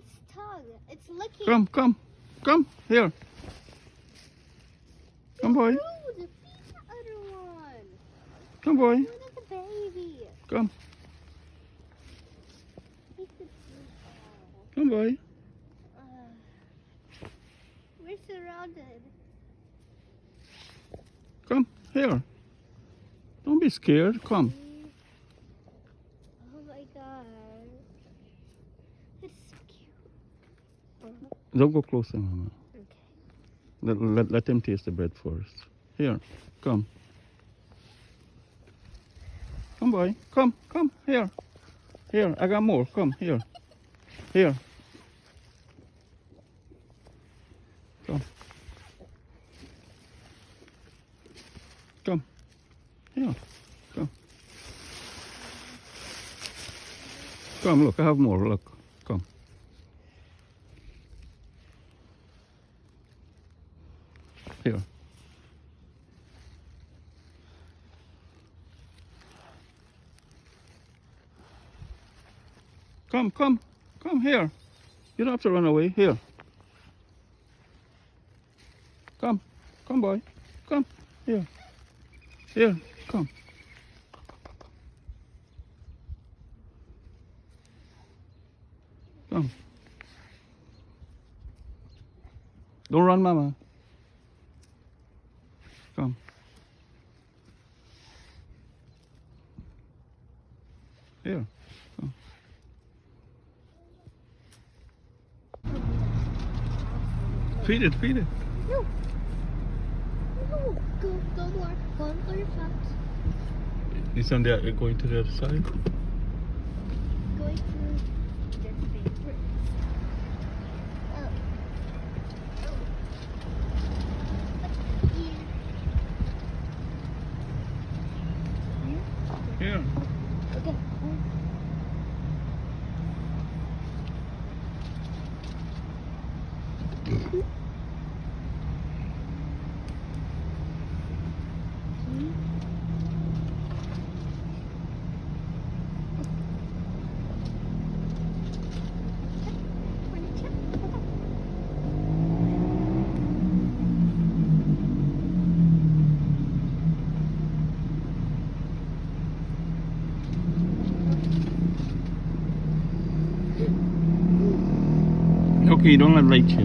its tongue. It's licking. Come, here. Come, boy. Rude. Feed the other one. Come, boy. Look at the baby. Come, He could sleep. come, boy. We're surrounded. Come, here. Don't be scared. Come. Oh my god. It's so cute. Don't go closer, Mama. Okay. Let him taste the bread first. Here, come. Come, boy. Come. Here. Here, I got more. Come, here. Here. Come. Come. Here. Come. Come, look, I have more. Look. Come. Here. Come here. You don't have to run away. Here. Come, boy. Come, here. Here, come. Come. Don't run, Mama. Come. Here. Come. Feed it. No. No. Go more. Go on your front. It's on there. Going to the other side. Going through their favorites. Oh. Here. Okay. Okay, don't let light you.